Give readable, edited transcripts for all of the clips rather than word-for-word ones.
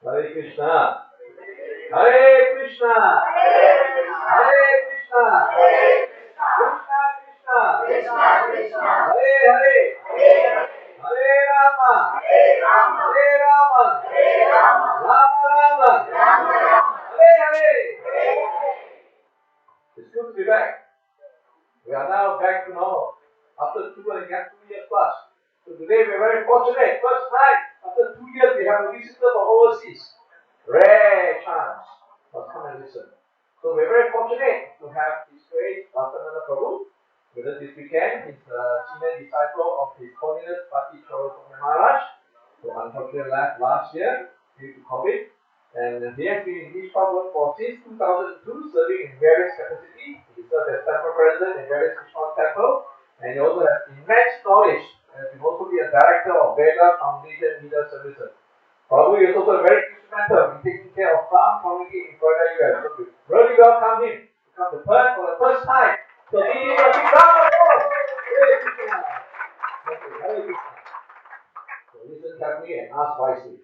Hare Krishna, Hare Krishna, Hare Krishna, Krishna Krishna, Krishna Krishna, Hare Hare, Hare Rama, Hare Rama, Rama Rama, Hare Hare. It's good to be back. We are now back to normal after 2 years plus. So today we are very fortunate. First time after 2 years we have a visitor from overseas. Rare chance. Must come and listen. So we are very fortunate to have His Grace RASANANDA Prabhu with us this weekend. He's a senior disciple of His Holiness Bhakti Charu Maharaj, who unfortunately left last year due to COVID. And he has been in this work for since 2002, serving in various capacities. He served as temple president in various Krishna temples, and he also has immense knowledge and can also be a director of Veda Foundation Leader Services. Prabhu is also very instrumental in taking care of farm community in Florida, US. So we really welcome him to come to Perth for the first time. So give him a big round of applause. Hare Krishna. Thank you. Hare Krishna. So listen carefully and ask wisely.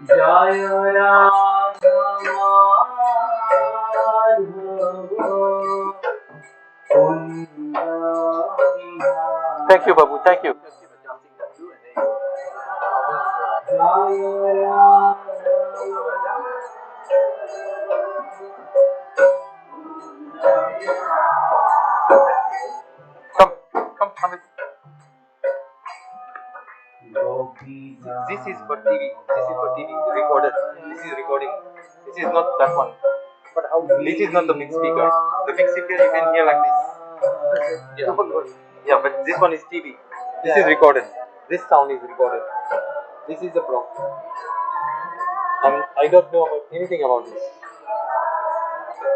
Jaya Radha Thank you, Babu. Thank you. Come. This is for TV. This is for TV. Recorded. This is recording. This is not that one. But how? This is not the big speaker. The big speaker you can hear like this. Yeah, but this one is TV. This is recorded. This sound is recorded. This is the problem. I don't know anything about this.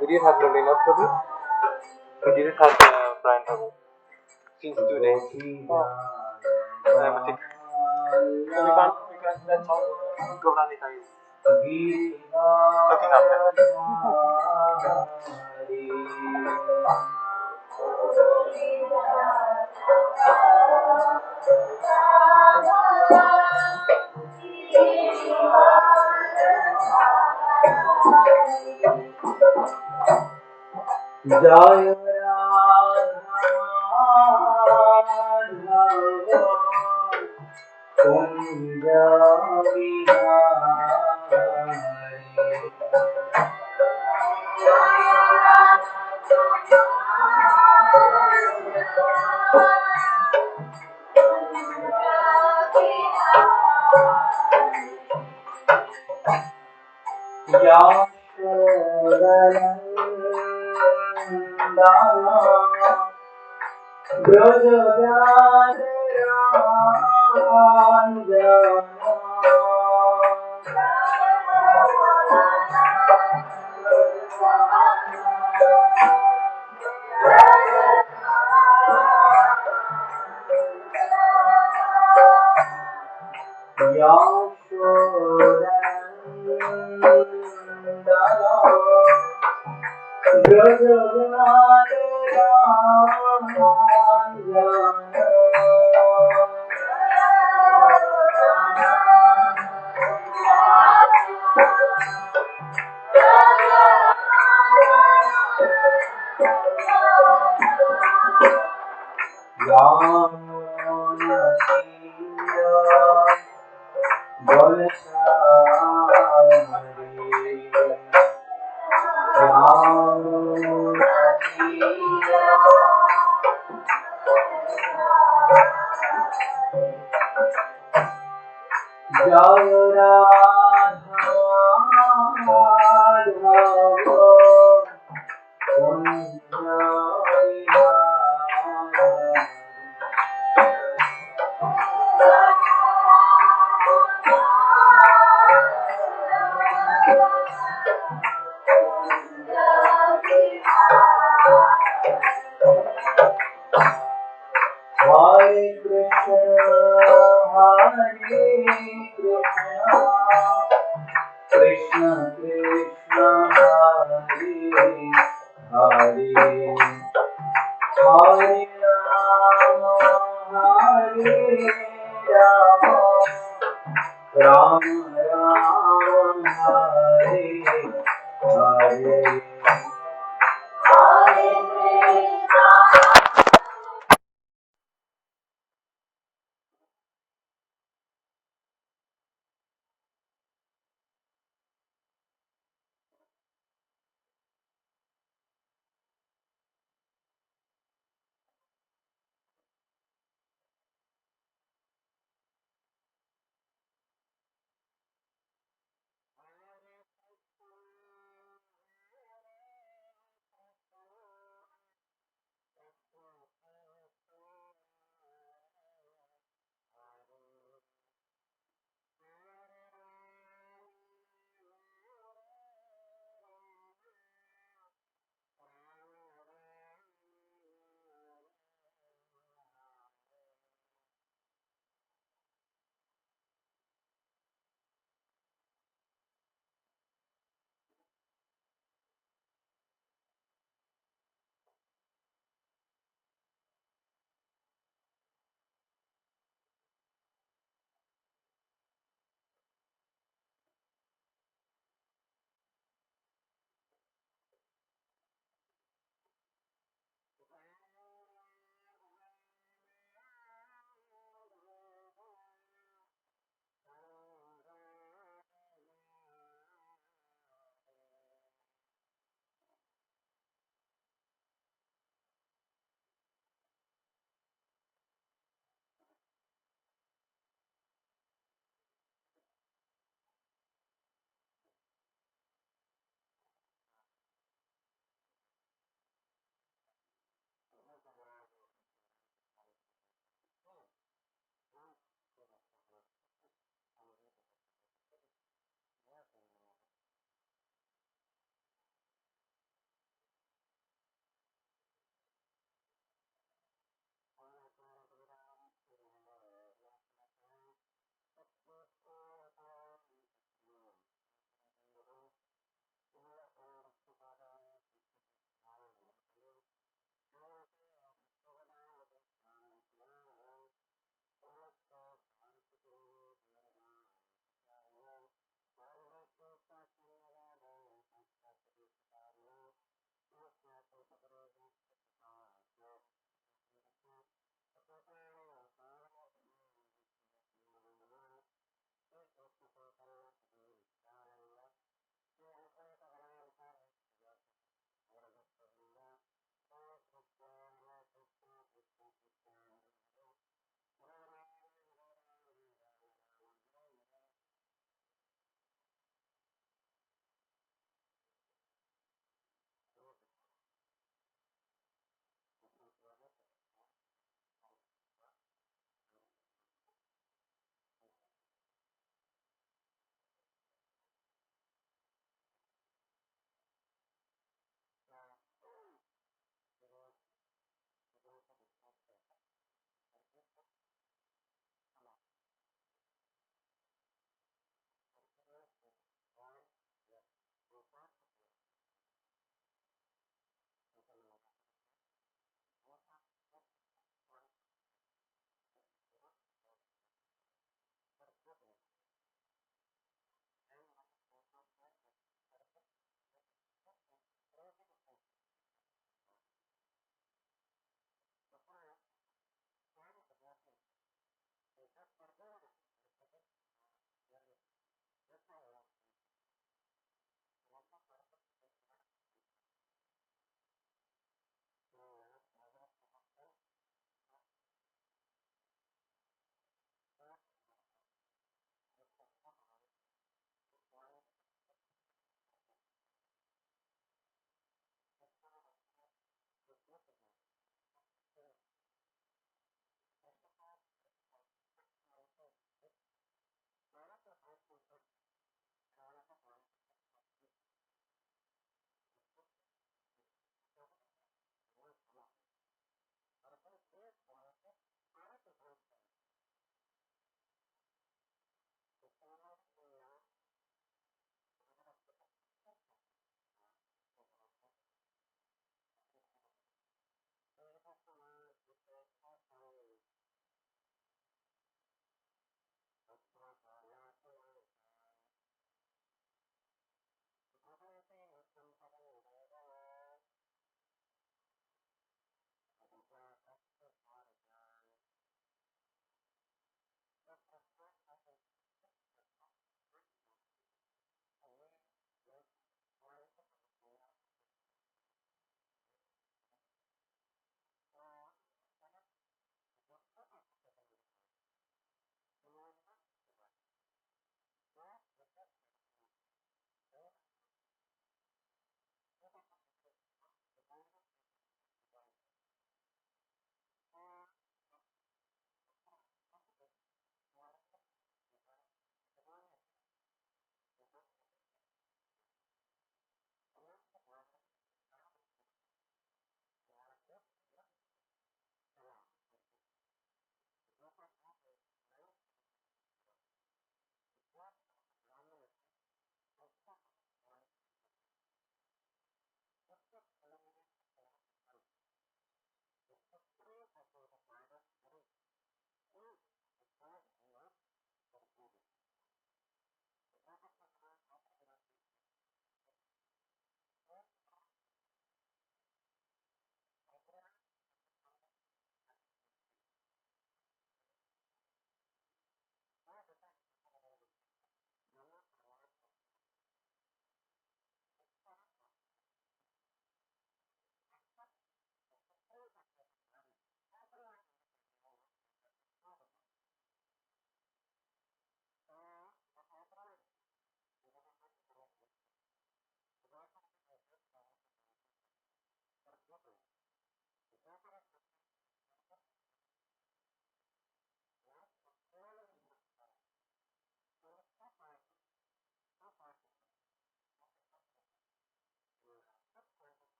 We didn't have Lorena Prabhu. We didn't have Brian Prabhu. Since 2 days. So we can't, that's how Gauranita is looking after. Jaya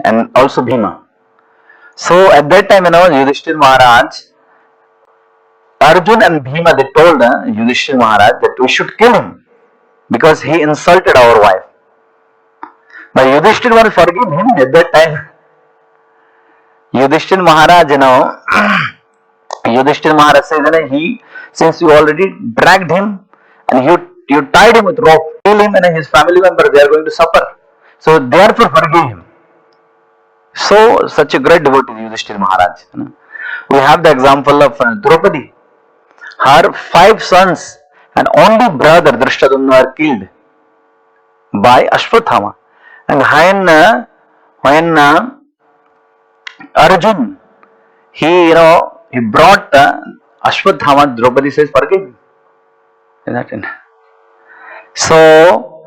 and also Bhima. So at that time, Yudhishthira Maharaj, Arjun and Bhima, they told Yudhishthira Maharaj that we should kill him because he insulted our wife. But Yudhishthira Maharaj forgive him at that time. Yudhishthira Maharaj, Yudhishthira Maharaj says, since you already dragged him and you tied him with rope, kill him and his family members, they are going to suffer. So therefore forgive him. So such a great devotee Yudhishthira Maharaj. We have the example of Draupadi. Her 5 sons and only brother Drishtadyumna are killed by Ashwathama. And when Arjun, he brought Ashwathama, Draupadi says, forgive him. Is that it? So,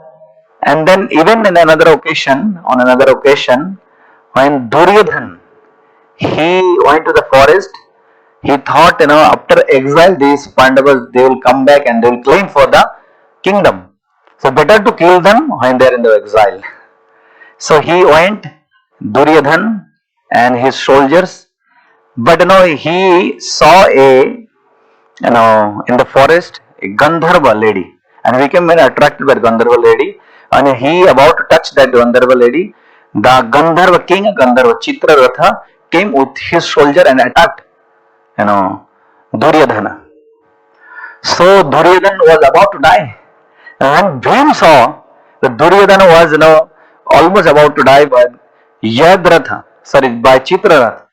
and then even on another occasion, when Duryodhan, he went to the forest, he thought, after exile, these Pandavas, they will come back and they will claim for the kingdom. So better to kill them when they are in the exile. So he went, Duryodhan and his soldiers, but he saw in the forest a Gandharva lady, and he became very attracted by the Gandharva lady, and he about to touch that Gandharva lady, the Gandharva king, Gandharva Chitraratha, came with his soldier and attacked Duryodhana. So Duryodhana was about to die, and Bhim saw that Duryodhana was almost about to die by by Chitraratha.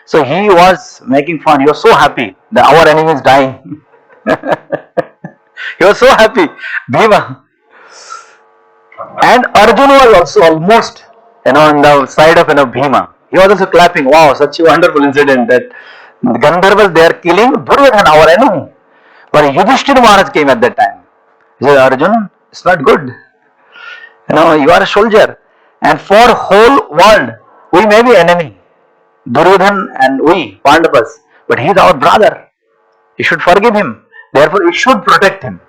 So he was making fun. He was so happy that our enemy is dying. He was so happy, Bhima. And Arjun was also almost on the side of Bhima. He was also clapping. Wow, such a wonderful incident that the Gandharvas, they are killing Duryodhana, our enemy. But Yudhishthira Maharaj came at that time. He said, Arjun, it's not good. You are a soldier. And for whole world, we may be enemy. Duryodhana and we, Pandavas. But he is our brother. You should forgive him. Therefore, you should protect him.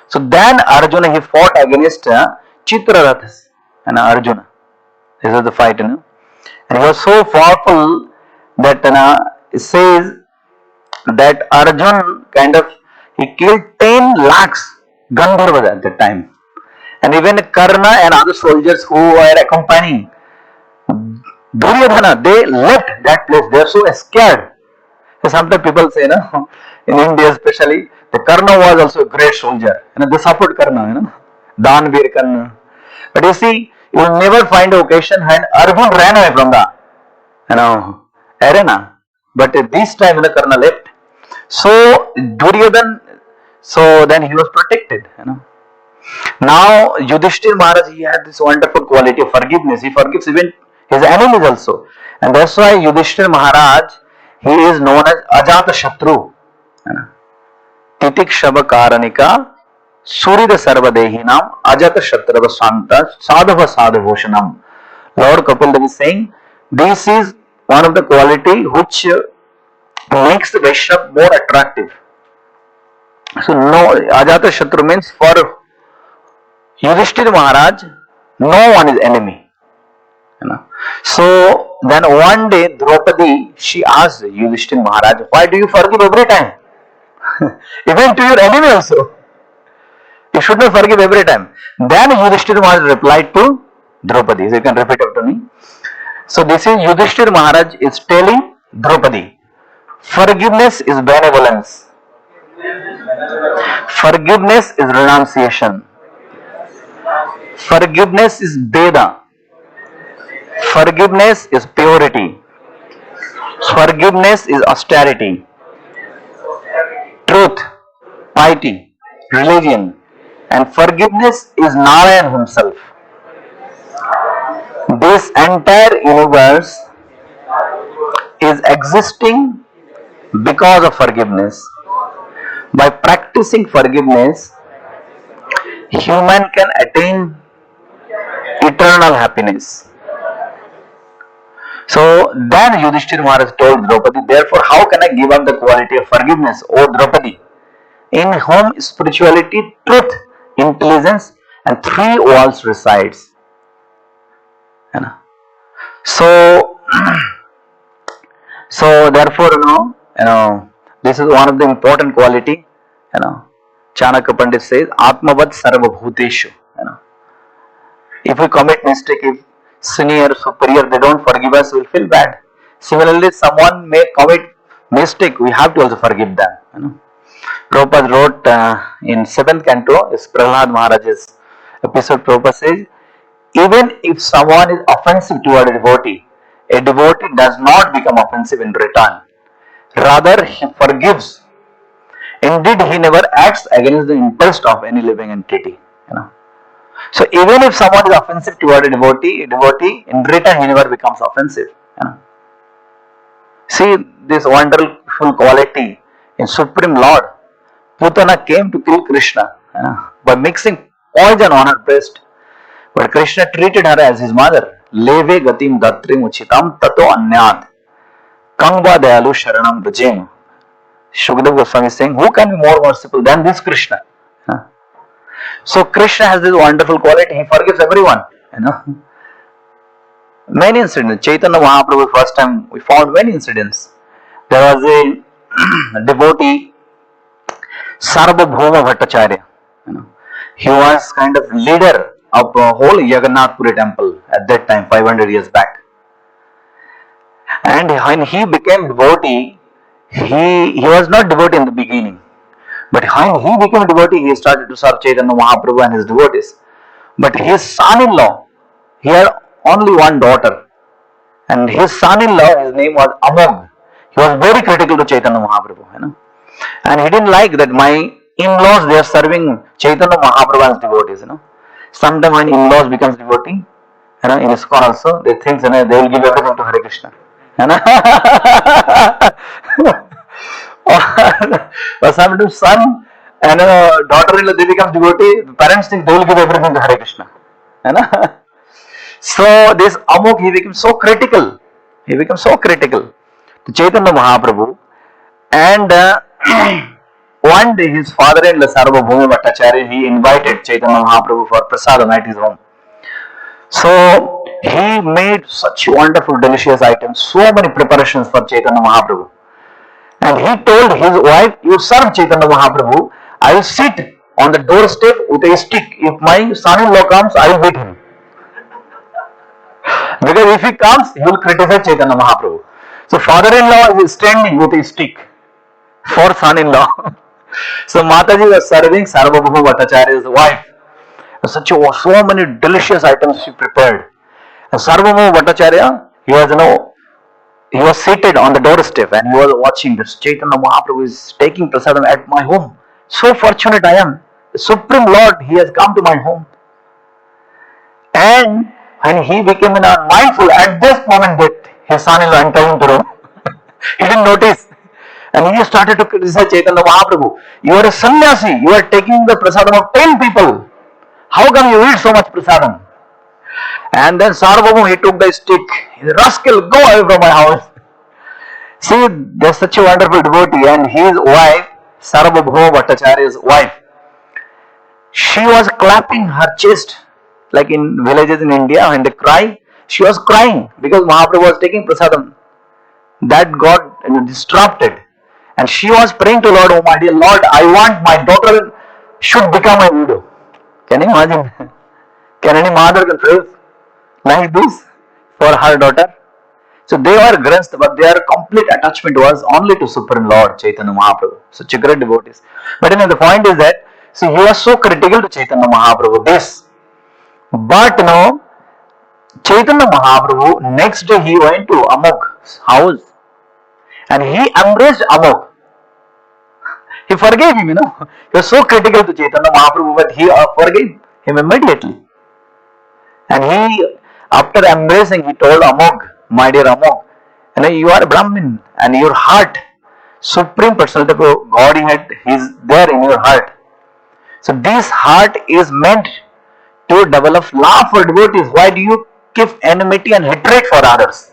So then Arjuna, he fought against Chitrarathas and Arjuna. This is the fight, And he was so powerful that it says that Arjun he killed 10 lakhs Gandharvas at that time. And even Karna and other soldiers who were accompanying Duryodhana, they left that place. They are so scared. So sometimes people say, in India especially, the Karna was also a great soldier. They support Karna, Danveer Karna. But you see, you will never find an occasion when Arjun ran away from the arena. But this time Karna left. So Duryodhana, so then he was protected. Now Yudhishthira Maharaj, he had this wonderful quality of forgiveness. He forgives even his enemies also. And that's why Yudhishthira Maharaj, he is known as Ajata Shatru. Titik Shaba Karanika Surida Sarvadehinam Ajata Shatrava Santa Sadhava Sadhavoshanam. Lord Kapil Dev is saying, this is one of the quality which makes the Vaishnava more attractive. So no, Ajata Shatru means for Yudhishthira Maharaj, no one is enemy. So then one day Draupadi, she asked Yudhishthira Maharaj, why do you forgive every time? Even to your enemy also. You should not forgive every time. Then Yudhishthira Maharaj replied to Draupadi. So you can repeat after me. So this is Yudhishthira Maharaj is telling Draupadi, forgiveness is benevolence. Forgiveness is renunciation. Forgiveness is Veda. Forgiveness is purity. Forgiveness is austerity. Truth, piety, religion, and forgiveness is Narayan himself. This entire universe is existing because of forgiveness. By practicing forgiveness, human can attain eternal happiness. So then Yudhishthira Maharaj told Draupadi, therefore how can I give up the quality of forgiveness, O Draupadi, in whom spirituality, truth, intelligence and 3 walls resides. So, so therefore, this is one of the important quality. Chanakya Pandit says, Atmavad Sarva Bhuteshu. If we commit mistake, if senior, superior, they don't forgive us, we'll feel bad. Similarly, someone may commit mistake, we have to also forgive them. Prabhupada wrote in 7th canto, is Prahlad Maharaj's episode. Prabhupada says, even if someone is offensive toward a devotee does not become offensive in return. Rather, he forgives. Indeed, he never acts against the interest of any living entity. So, even if someone is offensive toward a devotee in return he never becomes offensive. See this wonderful quality in Supreme Lord. Putana came to kill Krishna by mixing poison on her breast. But Krishna treated her as his mother. Leve gatim datrim uchitam tato anyad. Kangva dayalu sharanam brajem. Shukdev Goswami is saying, who can be more merciful than this Krishna? So Krishna has this wonderful quality, he forgives everyone. Many incidents. Chaitanya Mahaprabhu, first time we found many incidents. There was a devotee, Sarvabhauma Bhattacharya. He was kind of leader of a whole Jagannath Puri temple at that time, 500 years back. And when he became devotee, he was not devotee in the beginning. But when he became a devotee, he started to serve Chaitanya Mahaprabhu and his devotees. But his son-in-law, he had only one daughter. And his son-in-law, his name was Amog. He was very critical to Chaitanya Mahaprabhu. And he didn't like that my in-laws, they are serving Chaitanya Mahaprabhu as devotees. Sometimes when in-laws becomes devotee, in ISKCON also, they think they will give everything to Hare Krishna. Or sometimes son and daughter-in-law, they become devotee, the parents think they will give everything to Hare Krishna. So this Amok, he became so critical. To Chaitanya Mahaprabhu. And one day his father-in-law Sarvabhauma Bhattacharya, he invited Chaitanya Mahaprabhu for prasadam at his home. So he made such wonderful delicious items, so many preparations for Chaitanya Mahaprabhu. And he told his wife, you serve Chaitanya Mahaprabhu, I will sit on the doorstep with a stick. If my son-in-law comes, I will beat him. Because if he comes, he will criticize Chaitanya Mahaprabhu. So father-in-law is standing with a stick for son-in-law. So Mataji was serving Sarvabhauma Bhattacharya's wife. So many delicious items she prepared. And Sarvabhauma Bhattacharya, he was seated on the doorstep and he was watching this. Chaitanya Mahaprabhu is taking prasadam at my home. So fortunate I am. The Supreme Lord, he has come to my home. And when he became mindful at this moment that his son-in-law entered into the room, he didn't notice. And he started to criticize Chaitanya Mahaprabhu. You are a sannyasi, you are taking the prasadam of 10 people. How come you eat so much prasadam? And then Sarvabhauma, he took the stick. He said, rascal, go away from my house. See, there's such a wonderful devotee, and his wife, Sarvabhauma Bhattacharya's wife, she was clapping her chest, like in villages in India, when they cry, she was crying because Mahaprabhu was taking prasadam. That got disrupted. And she was praying to Lord, oh my dear Lord, I want my daughter should become a widow. Can you imagine? Can any mother can pray like this for her daughter? So they were grunts, but their complete attachment was only to Supreme Lord Chaitanya Mahaprabhu. Such a great devotees. But the point is that, see, he was so critical to Chaitanya Mahaprabhu, this. But Chaitanya Mahaprabhu, next day he went to Amog's house and he embraced Amog. He forgave him, He was so critical to Chaitanya Mahaprabhu, but he forgave him immediately. And he, after embracing, he told Amog, my dear Amog, you are a Brahmin and your heart, Supreme Personality of Godhead is there in your heart. So this heart is meant to develop love for devotees. Why do you keep enmity and hatred for others?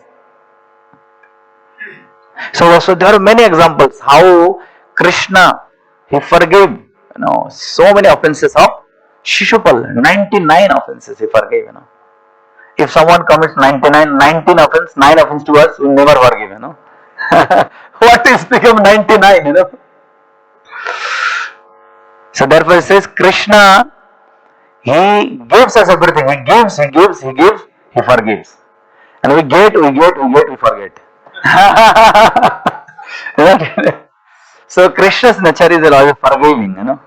So there are many examples how Krishna, he forgave, so many offenses of Shishupal, 99 offenses he forgave, If someone commits 99, 19 offense, 9 offense to us, we never forgive, What is become 99, So therefore it says Krishna, he gives us everything. He gives, he forgives. And we get, we forget. Isn't it? So Krishna's nature is always forgiving,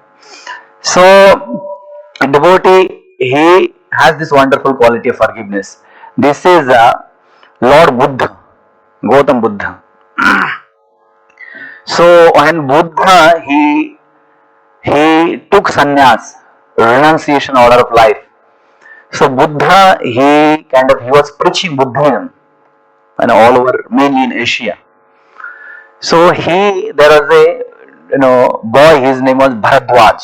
So a devotee, he has this wonderful quality of forgiveness. This is Lord Buddha, Gautam Buddha. So when Buddha, he took sannyas, renunciation order of life. So Buddha, he was preaching Buddhism, all over, mainly in Asia. So there was a boy, his name was Bharadwaj.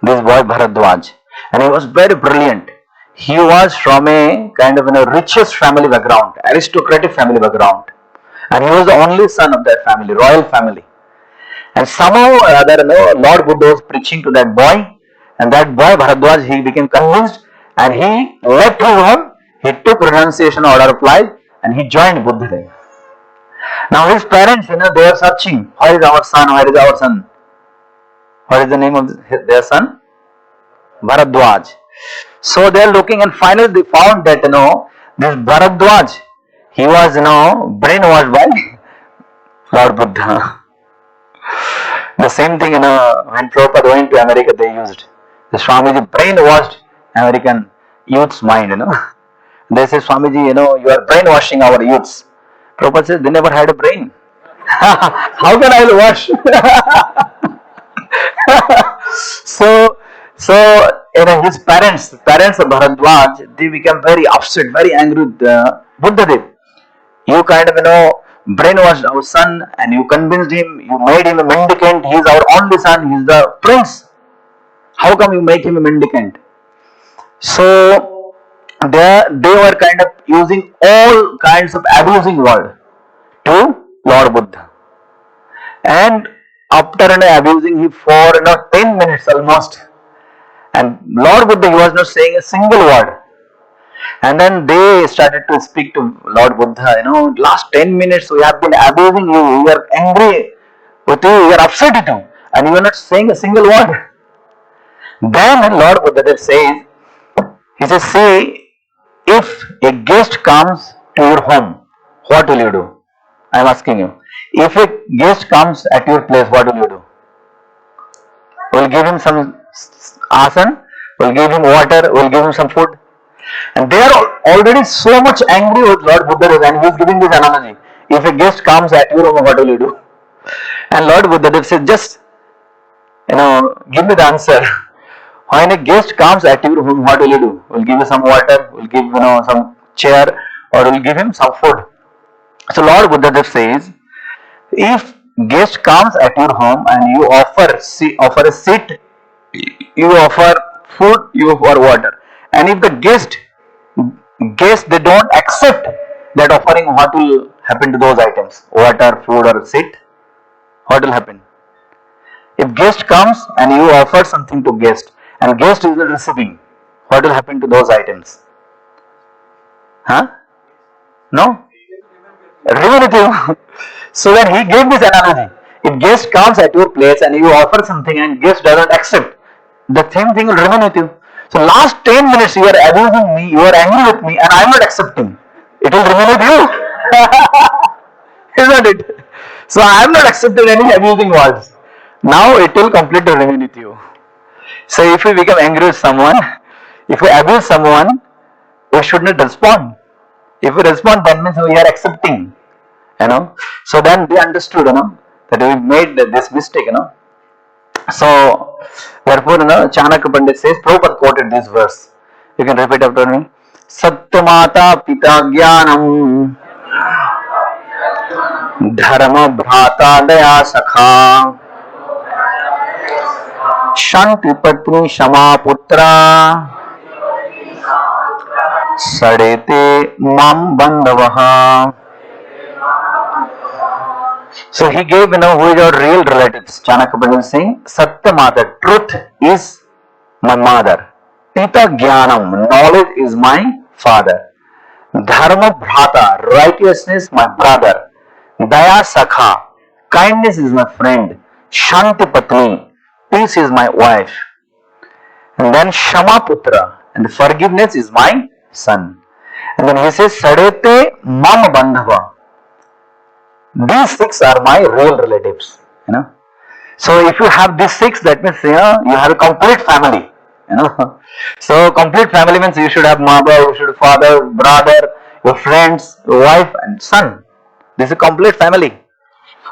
This boy Bharadwaj, and he was very brilliant. He was from a richest family background, aristocratic family background, and he was the only son of that family, royal family. And somehow or other, Lord Buddha was preaching to that boy, and that boy Bharadwaj, he became convinced, and he left his home. He took renunciation order of life, and he joined Buddhism. Now his parents, they are searching, where is our son, where is our son? What is the name of their son? Bharadwaj. So they are looking, and finally they found that, this Bharadwaj, he was, brainwashed by Lord Buddha. The same thing, when Prabhupada went to America, they used. The Swamiji brainwashed American youth's mind, They say, Swamiji, you are brainwashing our youths. Prabhupada says, they never had a brain. How can I wash? So his parents of Bharadwaj, they became very upset, very angry with Buddha Dev. You brainwashed our son, and you convinced him, you made him a mendicant. He is our only son, he is the prince. How come you make him a mendicant? So they were using all kinds of abusing word to Lord Buddha. And after abusing him for 10 minutes almost, and Lord Buddha, he was not saying a single word. And then they started to speak to Lord Buddha, last 10 minutes we have been abusing you, we are angry with you, we are upset with you, and you are not saying a single word. Then Lord Buddha says, he says, see, if a guest comes to your home, what will you do? I am asking you. If a guest comes at your place, what will you do? Will give him some asan, will give him water, will give him some food. And they are already so much angry with Lord Buddha, and he is giving this analogy. If a guest comes at your home, what will you do? And Lord Buddha said, just give me the answer. When a guest comes at your home, what will you do? Will give you some water, will give some chair, or will give him some food. So Lord Buddha says, if guest comes at your home and you offer a seat, you offer food, you offer water, and if the guest they don't accept that offering, what will happen to those items? Water, food, or seat? What will happen? If guest comes and you offer something to guest, and guest is not receiving, what will happen to those items? No? Remain with you. So then he gave this analogy. If guest comes at your place and you offer something and guest doesn't accept, the same thing will remain with you. So last 10 minutes you are abusing me, you are angry with me, and I am not accepting. It will remain with you. Isn't it? So I am not accepting any abusing words. Now it will completely remain with you. So if we become angry with someone, if we abuse someone, we should not respond. If we respond, then means we are accepting. So then they understood, that we made this mistake, So therefore, Chanakya Pandit says, Prabhupada quoted this verse. You can repeat after me. Satyamata pita jnanam dharma bhrata daya sakha shanti patni shama putra sadete mam bandavaha. So he gave, who is our real relatives. Chanakya Pandit is saying, Satyamata, truth is my mother. Pita Jnanam, knowledge is my father. Dharma bhrata, righteousness my brother. Daya sakha, kindness is my friend. Shanti patni, peace is my wife. And then Shama putra, and forgiveness is my son. And then he says Sadete mam bandhava. These six are my real relatives. So if you have these six, that means you have a complete family. So complete family means you should have mother, you should have father, brother, your friends, your wife, and son. This is a complete family.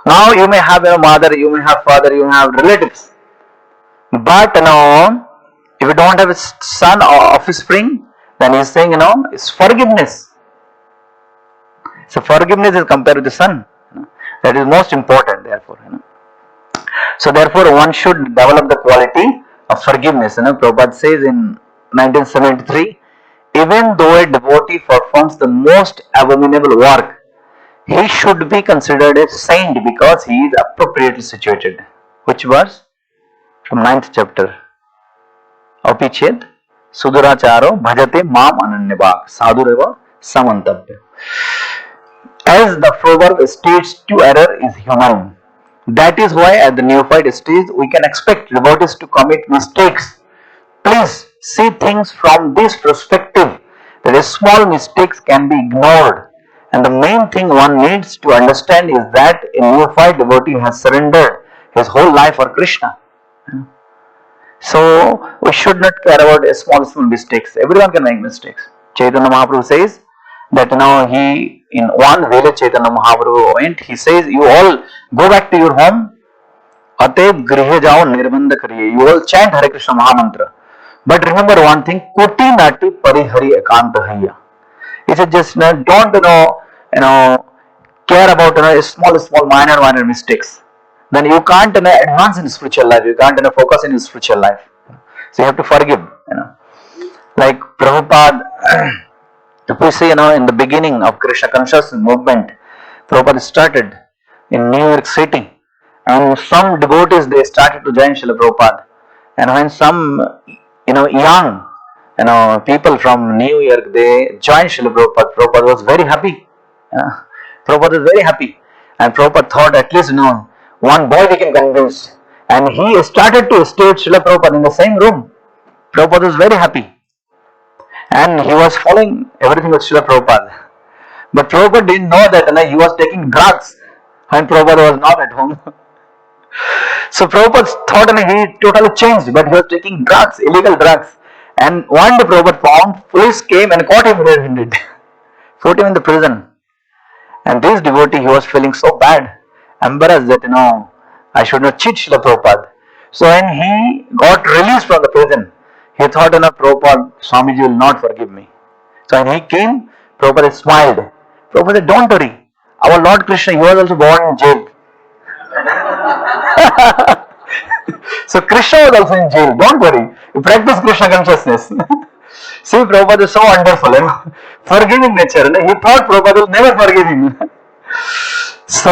Now you may have your mother, you may have father, you may have relatives. But if you don't have a son or offspring, then he's saying it's forgiveness. So forgiveness is compared to the son. That is most important. Therefore, so therefore one should develop the quality of forgiveness. Prabhupada says in 1973, even though a devotee performs the most abominable work, he should be considered a saint because he is appropriately situated. Which verse? From 9th chapter. Apichet Suduracharo Bhajate Mam Ananyabhak Sadhureva Samantavya. As the proverb states, to error is human. That is why at the neophyte stage we can expect devotees to commit mistakes. Please see things from this perspective, that a small mistakes can be ignored, and the main thing one needs to understand is that a neophyte devotee has surrendered his whole life for Krishna. So we should not care about a small mistakes. Everyone can make mistakes. Chaitanya Mahaprabhu says that he, in one village Chaitanya Mahaprabhu went, he says, you all go back to your home, Atev grihe jao nirbandha kariye. You all chant Hare Krishna Mahamantra. But remember one thing, Kuti nati parihari ekanta hayya. He said just don't care about small minor mistakes. Then you can't advance in spiritual life. You can't focus in your spiritual life. So you have to forgive. Like Prabhupada. If we see, in the beginning of Krishna consciousness movement, Prabhupada started in New York City, and some devotees they started to join Srila Prabhupada, and when some young people from New York they joined Srila Prabhupada, Prabhupada was very happy. Prabhupada was very happy, and Prabhupada thought at least one boy we can convince, and he started to stay with Srila Prabhupada in the same room. Prabhupada was very happy. And he was following everything with Srila Prabhupada. But Prabhupada didn't know that he was taking drugs and Prabhupada was not at home. So Prabhupada thought he totally changed, but he was taking drugs, illegal drugs. And one day Prabhupada found, police came and caught him red-handed, put him in the prison. And this devotee, he was feeling so bad, embarrassed that I should not cheat Srila Prabhupada. So when he got released from the prison, he thought, Prabhupada, Swamiji will not forgive me. So when he came, Prabhupada smiled. Prabhupada said, don't worry. Our Lord Krishna, he was also born in jail. So Krishna was also in jail. Don't worry. You practice Krishna consciousness. See, Prabhupada is so wonderful. Forgiving nature. He thought Prabhupada will never forgive him. So,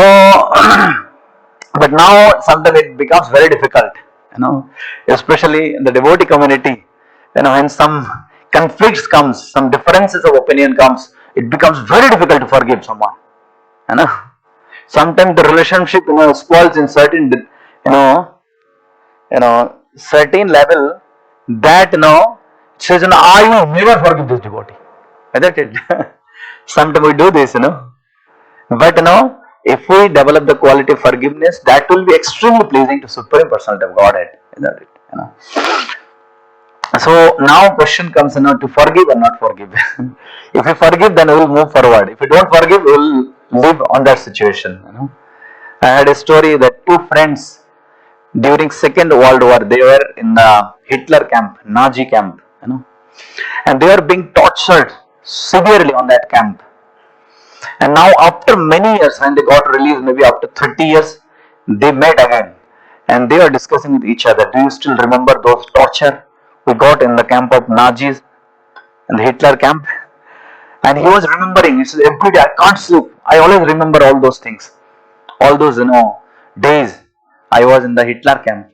but now sometimes it becomes very difficult. Especially in the devotee community. When some conflicts comes, some differences of opinion comes, it becomes very difficult to forgive someone. Sometimes the relationship spoils in certain certain level that says I will never forgive this devotee. Isn't it? Sometimes we do this, But if we develop the quality of forgiveness, that will be extremely pleasing to Supreme Personality of Godhead. Isn't it? So now question comes to forgive or not forgive. If we forgive, then we will move forward. If we don't forgive, we will live on that situation. I had a story that two friends during Second World War, they were in the Hitler camp, Nazi camp, and they were being tortured severely on that camp. And now after many years, when they got released, maybe after 30 years, they met again and they were discussing with each other. Do you still remember those torture we got in the camp of Nazis, in the Hitler camp? And he was remembering, he said, every day I can't sleep. I always remember all those things. All those, days I was in the Hitler camp.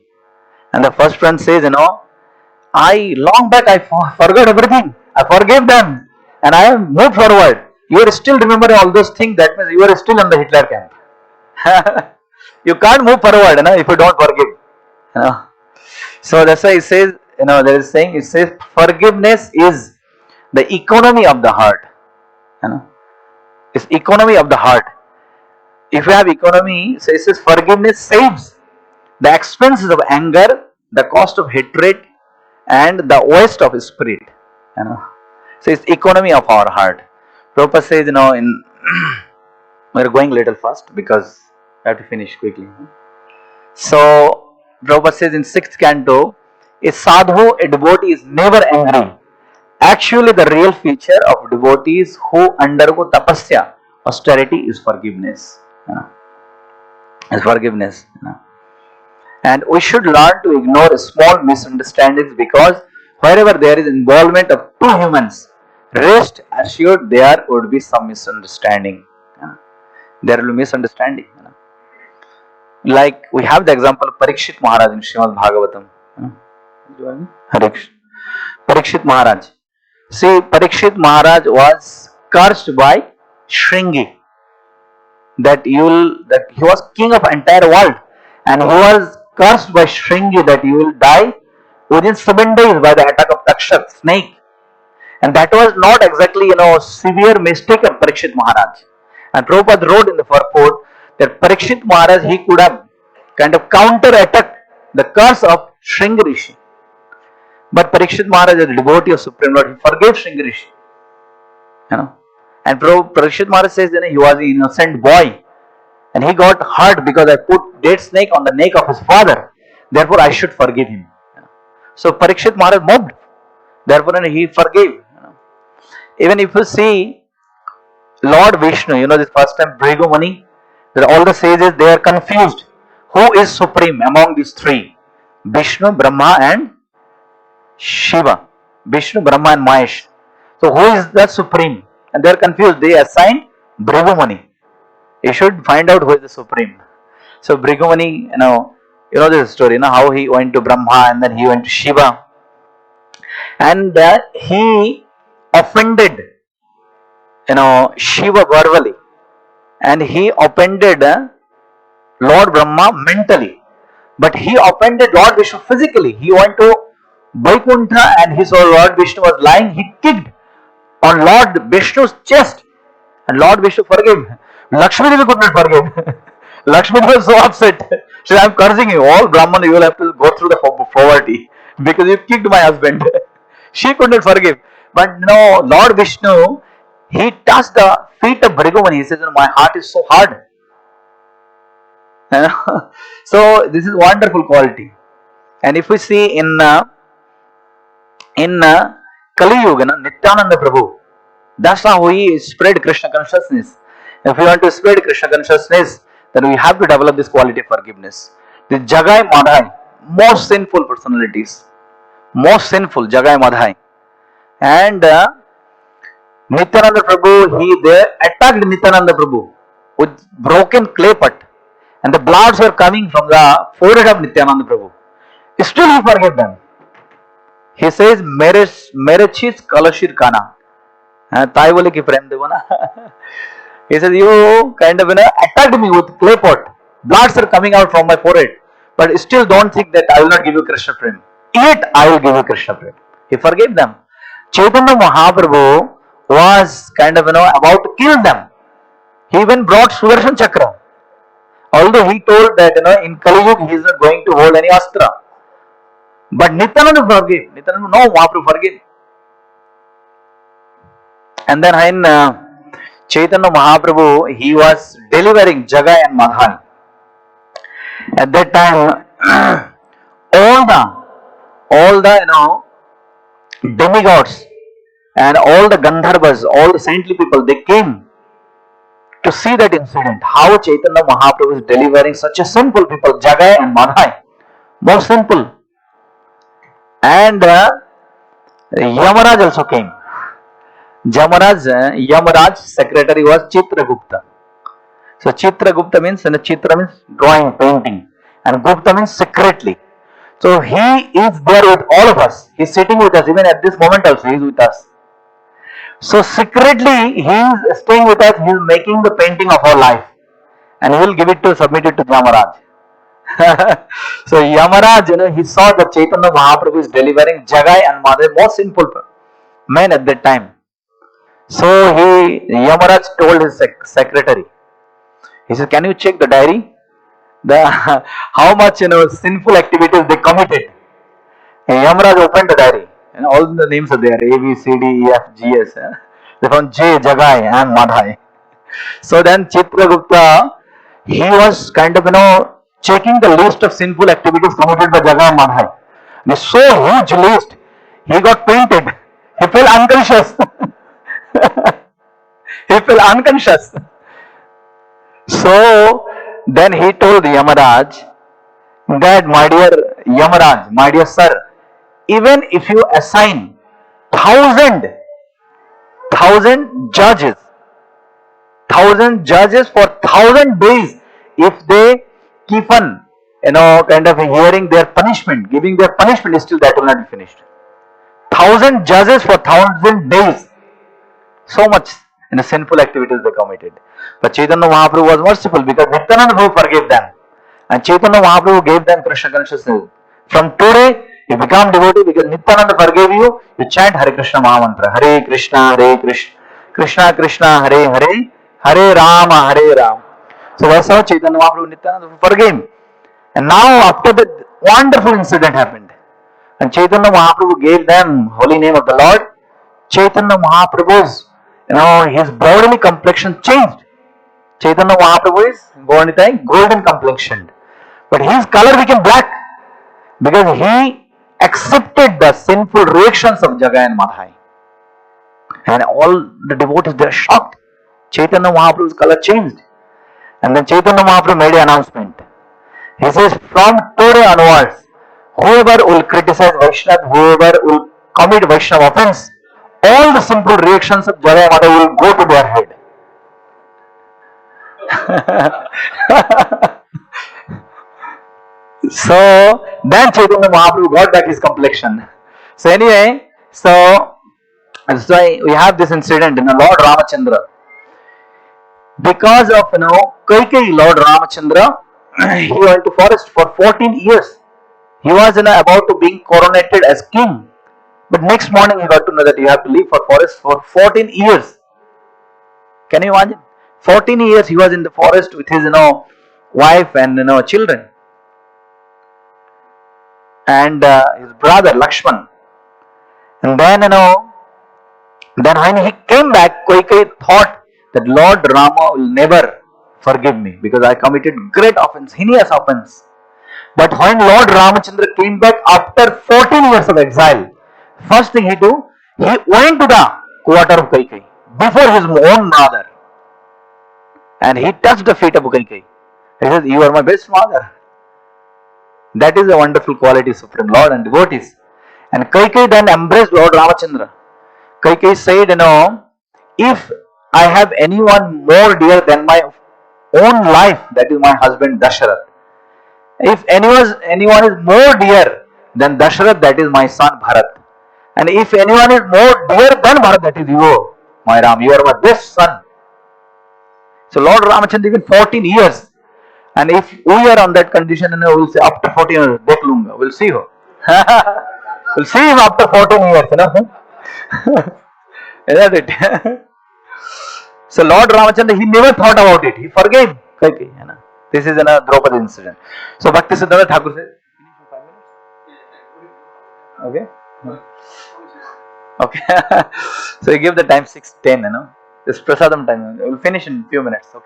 And the first friend says, long back I forgot everything. I forgave them. and I have moved forward. You are still remembering all those things. That means you are still in the Hitler camp. You can't move forward, if you don't forgive. So that's why it says, there is saying, it says forgiveness is the economy of the heart. It's economy of the heart. If you have economy, so it says forgiveness saves the expenses of anger, the cost of hatred, and the waste of spirit. So it's economy of our heart. Prabhupada says, in we're going a little fast because I have to finish quickly. So Prabhupada says in 6th canto, a sadhu, a devotee is never angry. Actually, the real feature of devotees who undergo tapasya, austerity, is forgiveness. Is forgiveness. And we should learn to ignore small misunderstandings, because wherever there is involvement of two humans, rest assured there would be some misunderstanding. There will be misunderstanding. Like we have the example of Parikshit Maharaj in Srimad Bhagavatam. Parikshit Maharaj. See, Parikshit Maharaj was cursed by Shringi. That he was king of entire world, and he was cursed by Shringi that you will die within 7 days by the attack of Takshak, snake. And that was not exactly, severe mistake of Parikshit Maharaj. And Prabhupada wrote in the purport that Parikshit Maharaj, he could have kind of counter-attacked the curse of Shringi Rishi. But Parikshit Maharaj, as a devotee of Supreme Lord, he forgave Shringi Rishi. And Parikshit Maharaj says, he was an innocent boy. And he got hurt because I put dead snake on the neck of his father. Therefore, I should forgive him. So Parikshit Maharaj moved. Therefore, he forgave. Even if you see Lord Vishnu, this first time Bhrigu Muni, that all the sages, they are confused. Who is supreme among these three? Vishnu, Brahma and Shiva. Vishnu, Brahma and Mahesh. So who is the supreme? And they are confused. They assigned Bhrigu Muni. You should find out who is the supreme. So Bhrigu Muni, this story, how he went to Brahma and then he went to Shiva. And he offended, Shiva verbally. And he offended Lord Brahma mentally. But he offended Lord Vishnu physically. He went to Vaikuntha and he saw Lord Vishnu was lying. He kicked on Lord Vishnu's chest. And Lord Vishnu forgave. Lakshmi Devi could not forgive. Lakshmi was so upset. She said, I am cursing you. All Brahman, you will have to go through the poverty because you kicked my husband. She could not forgive. But no, Lord Vishnu, he touched the feet of Bhrigu Muni. He says, my heart is so hard. So this is wonderful quality. And if we see in Kali Yuga, Nityananda Prabhu, that's how he spread Krishna consciousness. If we want to spread Krishna consciousness, then we have to develop this quality of forgiveness. The Jagai Madhai, most sinful personalities, most sinful Jagai Madhai. And Nityananda Prabhu, they attacked Nityananda Prabhu with broken clay pot, and the bloods were coming from the forehead of Nityananda Prabhu. Still he forgave them. He says, Mere cheez kalashir kana. Tai bole ki prem devo na. He says, you kind of attacked me with clay pot. Bloods are coming out from my forehead. But still don't think that I will not give you Krishna prem. Yet I will give you Krishna prem. He forgave them. Chaitanya Mahaprabhu was kind of about to kill them. He even brought Sudarshan Chakra. Although he told that in Kali Yuga he is not going to hold any astra. But Nityananda forgave. Nityananda, no, Mahaprabhu forgave. And then in Chaitanya Mahaprabhu, he was delivering Jagai and Madhai. At that time, all the demigods and all the Gandharvas, all the saintly people, they came to see that incident. How Chaitanya Mahaprabhu is delivering such a simple people, Jagai and Madhai. Most simple. And Yamaraj also came. Yamaraj secretary was Chitragupta. So Chitragupta means, Chitra means drawing, painting, and Gupta means secretly. So he is there with all of us. He is sitting with us, even at this moment also he is with us. So secretly he is staying with us, he is making the painting of our life and he will give it to, submit it to Yamaraj. So Yamaraj, he saw that Chaitanya Mahaprabhu is delivering Jagai and Madhai, most simple men at that time. So Yamaraj told his secretary, he said, can you check the diary? The how much sinful activities they committed. And Yamaraj opened the diary and all the names are there, A, B, C, D, E, F, G, S. They found J, Jagai and Madhai. So then Chitragupta, he was kind of checking the list of sinful activities committed by Jagai and Madhai. And it's so huge list, he got painted. He fell unconscious. He fell unconscious. So then he told Yamaraj that, my dear Yamaraj, my dear sir, even if you assign thousand judges, 1,000 judges for 1,000 days, if they keep on kind of hearing their punishment, giving their punishment, still that will not be finished. 1,000 judges for 1,000 days. So much sinful activities they committed. But Chaitanya Mahaprabhu was merciful because Nityananda Prabhu forgave them. And Chaitanya Mahaprabhu gave them Krishna consciousness. From today, you become devotee because Nityananda forgave you. You chant Hare Krishna Mahamantra. Hare Krishna, Krishna Krishna, Hare Hare, Hare Rama, Hare Rama. So that's how Chaitanya Mahaprabhu Nityananda forgave him. And now after that wonderful incident happened, and Chaitanya Mahaprabhu gave them holy name of the Lord, Chaitanya Mahaprabhu's his bodily complexion changed. Chaitanya Mahaprabhu is born with a golden complexion, but his color became black because he accepted the sinful reactions of Jagai and Madhai. And all the devotees, they are shocked. Chaitanya Mahaprabhu's color changed. And then Chaitanya Mahaprabhu made an announcement. He says, from today onwards, whoever will criticize Vaishnava, whoever will commit Vaishnava offense, all the simple reactions of Jagai and Madhai will go to their head. So then Chaitanya Mahaprabhu got back his complexion. So anyway, so we have this incident in Lord Ramachandra. Because of Kaikeyi, Lord Ramachandra, he went to forest for 14 years. He was about to being coronated as king. But next morning he got to know that you have to leave for forest for 14 years. Can you imagine? 14 years he was in the forest with his wife and children. And his brother Lakshman. And then when he came back, Kaikeyi thought that Lord Rama will never forgive me because I committed great offense, heinous offense. But when Lord Ramachandra came back after 14 years of exile, first thing he do, he went to the quarter of Kaikeyi before his own mother, and he touched the feet of Kaikeyi. He says, you are my best mother. That is a wonderful quality of Supreme Lord and devotees. And Kaikeyi then embraced Lord Ramachandra. Kaikeyi said, if I have anyone more dear than my own life, that is my husband Dasharath. If anyone is more dear than Dasharath, that is my son Bharat. And if anyone is more dear than Bharat, that is you, my Ram. You are my best son. So Lord Ramachandra, even 14 years. And if we are on that condition, we will say after 14 years, dekh lunga, we'll see her. We'll see him after 14 years, Isn't it? So Lord Ramachandra, he never thought about it. He forgave Kaikeyi. This is a Draupadi incident. So Bhakti Siddhanta Thakur says, okay? Okay. So you give the time 6:10, This prasadam time. We'll finish in a few minutes. Okay.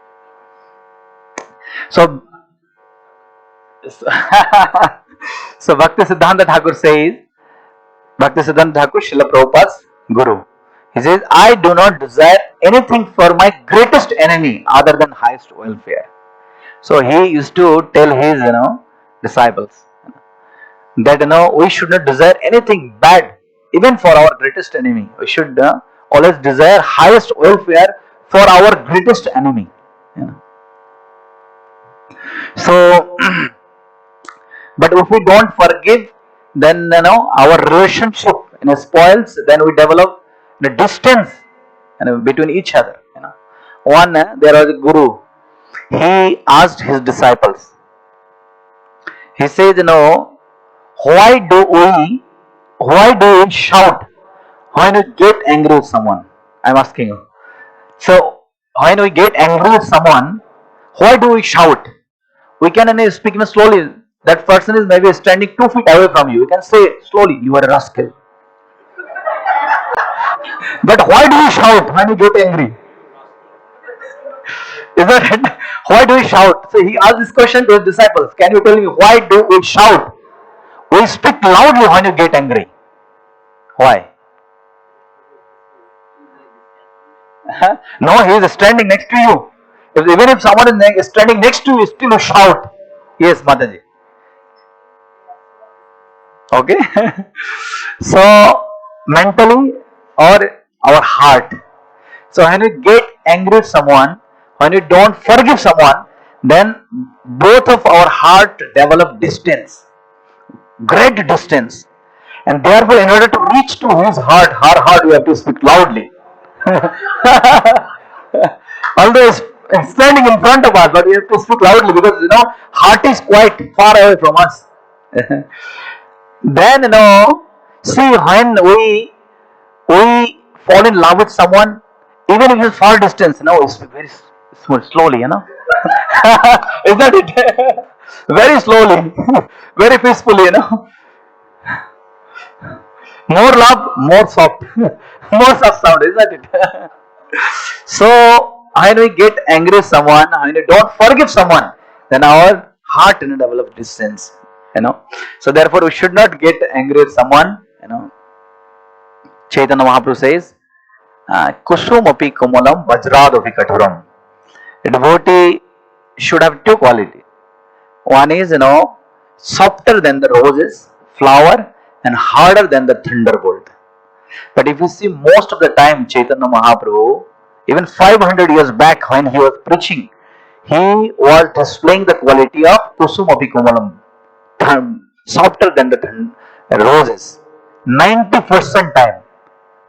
So Bhakti Siddhanta Thakur says, Bhakti Siddhanta Thakur, Srila Prabhupada's Guru. He says, I do not desire anything for my greatest enemy other than highest welfare. So he used to tell his, disciples that, we should not desire anything bad, even for our greatest enemy. We should always desire highest welfare for our greatest enemy. So, but if we don't forgive, then our relationship spoils. Then we develop the distance between each other. One, there was a guru. He asked his disciples. He says, why do we shout when we get angry with someone? I'm asking you. So when we get angry with someone, why do we shout? We can speak slowly. That person is maybe standing 2 feet away from you. You can say slowly, you are a rascal. But why do we shout when we get angry? Isn't it? Why do we shout? So he asked this question to his disciples. Can you tell me why do we shout? We speak loudly when you get angry. Why? No, he is standing next to you. Even if someone is standing next to you, still you shout. Yes, Mataji. Okay. So mentally or our heart. So when you get angry with someone, when you don't forgive someone, then both of our heart develop distance, great distance, and therefore in order to reach to his heart, her heart, we have to speak loudly. Although it's standing in front of us, but we have to speak loudly because heart is quite far away from us. Then see, when we fall in love with someone, even if it's far distance, we speak very slowly, Isn't it? Very slowly, very peacefully, More love, more soft, more soft sound, isn't it? So when we get angry with someone, when we don't forgive someone, then our heart develops distance. So therefore we should not get angry with someone. Chaitanya Mahaprabhu says, Kusumapi kumalam vajradapi katuram. A devotee should have two qualities. One is, softer than the roses, flower, and harder than the thunderbolt. But if you see, most of the time Chaitanya Mahaprabhu, even 500 years back when he was preaching, he was displaying the quality of Kusumapi kumalam, softer than the roses. 90% time,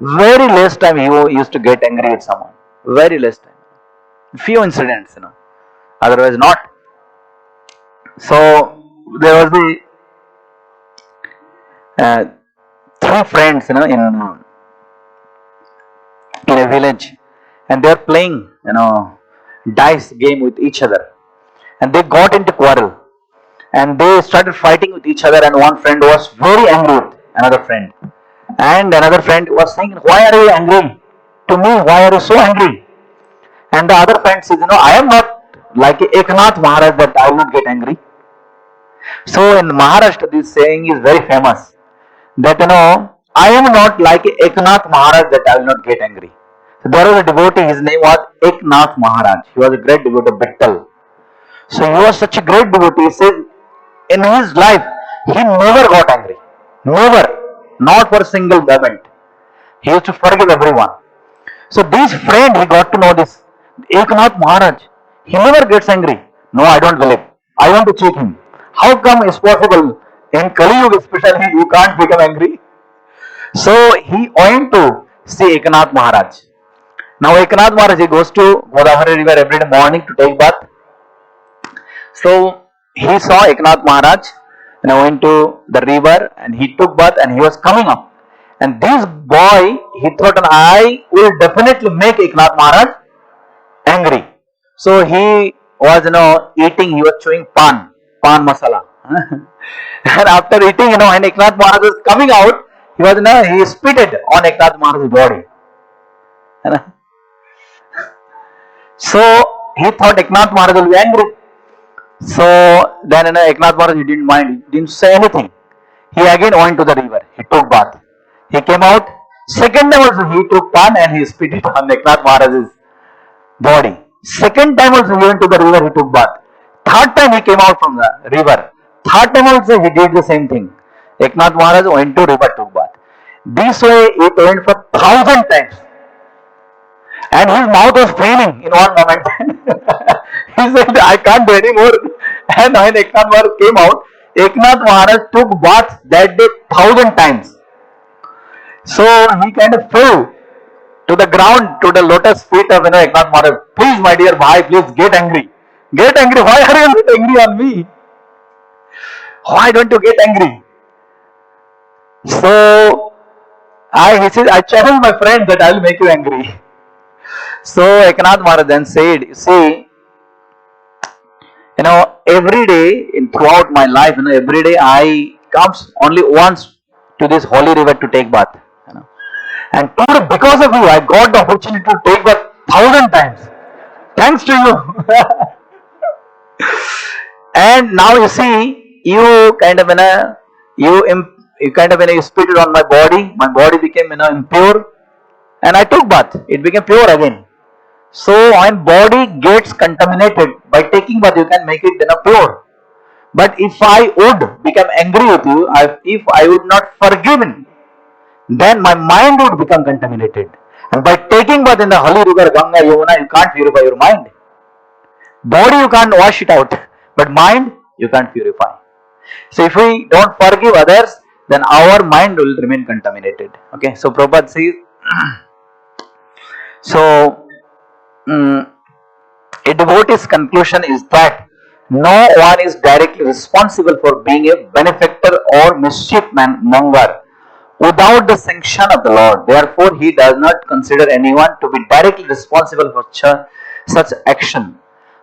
very less time he used to get angry with someone. Very less time. Few incidents, otherwise not. So there was the three friends, in a village, and they are playing, dice game with each other, and they got into quarrel, and they started fighting with each other, and one friend was very angry with another friend, and another friend was saying, why are you angry to me? Why are you so angry? And the other friend says, I am not like Eknath Maharaj that I will not get angry. So in Maharashtra, this saying is very famous, that I am not like Eknath Maharaj that I will not get angry. So there was a devotee, his name was Eknath Maharaj. He was a great devotee of Bhakti. So he was such a great devotee. He says in his life he never got angry. Never. Not for a single moment. He used to forgive everyone. So this friend, he got to know this. Eknath Maharaj, he never gets angry. No, I don't believe. I want to check him. How come it's possible in Kali Yuga especially you can't become angry? So he went to see Eknath Maharaj. Now Eknath Maharaj, he goes to Godavari river every morning to take bath. So he saw Eknath Maharaj went to the river and he took bath and he was coming up. And this boy, he thought, I will definitely make Eknath Maharaj angry. So he was, eating, he was chewing pan masala. And after eating, when Eknath Maharaj was coming out, he was, he spitted on Eknath Maharaj's body. So he thought Eknath Maharaj will be angry. So then Eknath Maharaj, he didn't mind, he didn't say anything. He again went to the river, he took bath. He came out, second time also he took pan and he spit it on Eknath Maharaj's body. Second time also he went to the river, he took bath. Third time he came out from the river. Third time also he did the same thing. Eknath Maharaj went to river, took bath. This way it went for 1,000 times. And his mouth was paining in one moment. He said, I can't do any more. And when Eknath Maharaj came out, Eknath Maharaj took bath that day 1,000 times. So he kind of fell to the ground, to the lotus feet of Eknath Maharaj. Please, my dear bhai, please get angry. Get angry. Why are you not angry on me? Why don't you get angry? So he says, I challenge my friend that I will make you angry. So Eknath Maharaj then said, you see, every day throughout my life, every day I comes only once to this holy river to take bath. And today, because of you, I got the opportunity to take bath 1,000 times. Thanks to you. And now you see, you kind of you spit it on my body. My body became impure, and I took bath. It became pure again. So when body gets contaminated, by taking bath you can make it pure. But if I would become angry with you, if I would not forgive him, then my mind would become contaminated. And by taking bath in the holy river Ganga, Yamuna, you can't purify your mind. Body you can't wash it out, but mind you can't purify. So if we don't forgive others, then our mind will remain contaminated. Okay, so Prabhupada says, so a devotee's conclusion is that no one is directly responsible for being a benefactor or mischief monger without the sanction of the Lord. Therefore, he does not consider anyone to be directly responsible for such action.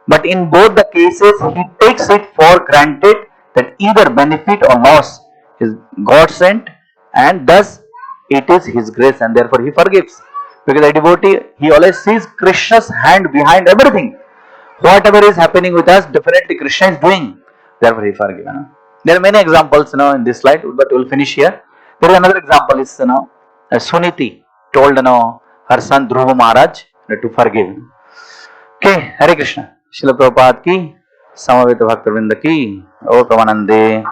But in both the cases, he takes it for granted that either benefit or loss is God sent, and thus it is his grace, and therefore he forgives. Because a devotee, he always sees Krishna's hand behind everything. Whatever is happening with us, definitely Krishna is doing. Therefore he forgives. There are many examples in this slide, but we will finish here. There is another example is Suniti told her son Dhruva Maharaj to forgive. Okay, Hare Krishna. Srila Prabhupada ki, Samaveta Bhaktivinoda ki, O Pramanande.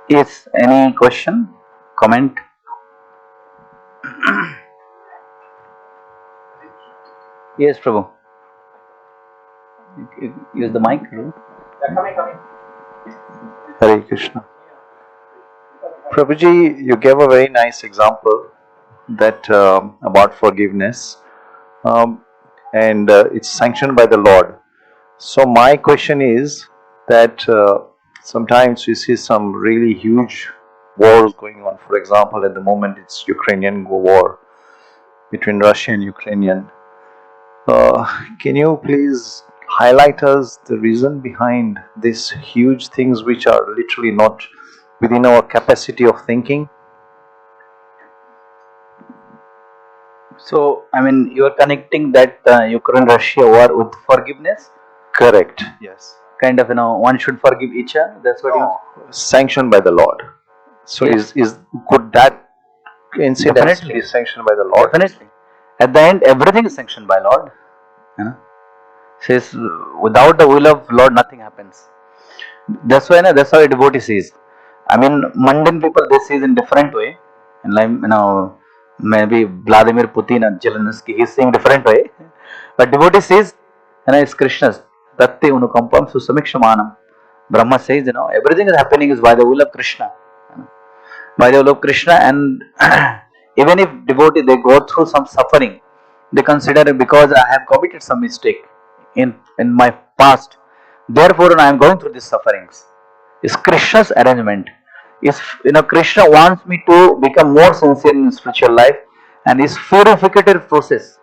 Yes, any question, comment? Yes, Prabhu. Use the mic. Yeah, coming. Hare Krishna. Prabhuji, you gave a very nice example that about forgiveness, and it's sanctioned by the Lord. So my question is that sometimes we see some really huge wars going on. For example, at the moment it's Ukrainian war between Russia and Ukrainian. Can you please highlight us the reason behind these huge things which are literally not within our capacity of thinking? So, you are connecting that Ukraine-Russia war with forgiveness? Correct. Yes. Kind of, one should forgive each other. That's what sanctioned by the Lord. So, yes. Could that incident Definitely be sanctioned by the Lord? Definitely. At the end, everything is sanctioned by Lord. Says without the will of Lord, nothing happens. That's why that's how a devotee sees. Mundane people they see it in different way. And like maybe Vladimir Putin and Zelensky, he's seeing different way. But devotee says, it's Krishna's. Tatte unukampam susamikshamanam. Brahma says, everything is happening is by the will of Krishna. By the will of Krishna, and even if devotee they go through some suffering, they consider it because I have committed some mistake in my past. Therefore, I am going through these sufferings. It's Krishna's arrangement. Is Krishna wants me to become more sincere in spiritual life, and his purificative process.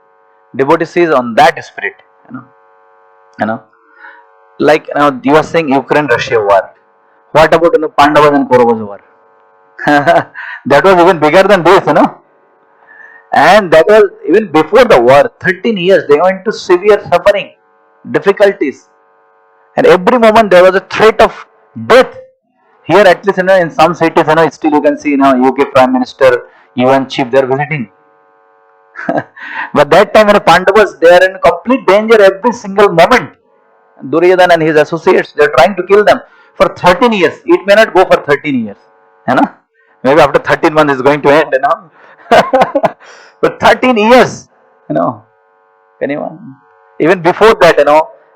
Devotee sees on that spirit. Like you are saying Ukraine-Russia war. What about Pandavas and Kauravas war? That was even bigger than this, And that was even before the war. 13 years they went to severe suffering, difficulties, and every moment there was a threat of death. Here, at least in some cities, still you can see UK Prime Minister, UN chief, they are visiting. But that time, Pandavas, they are in complete danger every single moment. Duryodhana and his associates, they are trying to kill them for 13 years. It may not go for 13 years. Maybe after 13 months it's going to end. But 13 years, anyone? Even before that,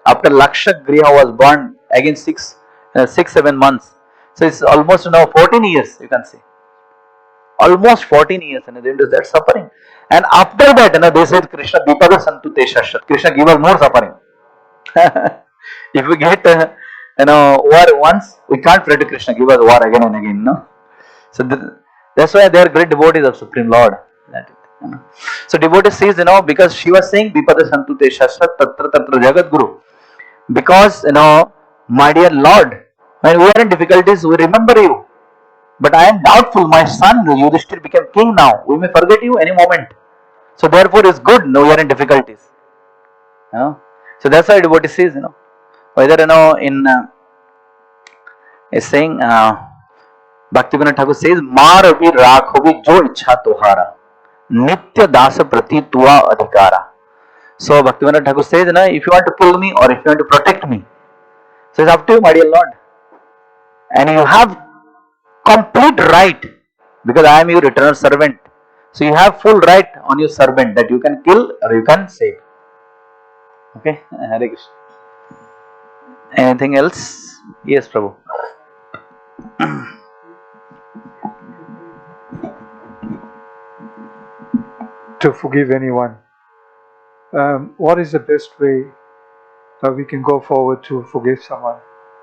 after Lakshak Griha was born, again 6-7 months. So it's almost 14 years, you can say. Almost 14 years, and they do that suffering. And after that, they said Krishna Vipada Santu Te Shashrat. Krishna give us more suffering. If we get war once, we can't pray to Krishna give us war again and again. No. So that's why they are great devotees of Supreme Lord. So devotee says, because she was saying Vipada Santu Te Shashrat Tatra Tatra Jagat Guru. Because my dear Lord, when we are in difficulties, we remember you. But I am doubtful, my son Yudhishthir became king now. We may forget you any moment. So therefore it's good, we are in difficulties. So that's why devotee says, whether in is saying Bhakti Thakur says, Mar abhi rakhovi jo ichha tuhara, nitya dasa prati tua adhikara. So Bhakti Thakur says, if you want to kill me or if you want to protect me, so it's up to you, my dear Lord. And you have complete right, because I am your eternal servant. So you have full right on your servant that you can kill or you can save. Okay, Hare Krishna. Anything else? Yes, Prabhu. To forgive anyone. What is the best way that we can go forward to forgive someone?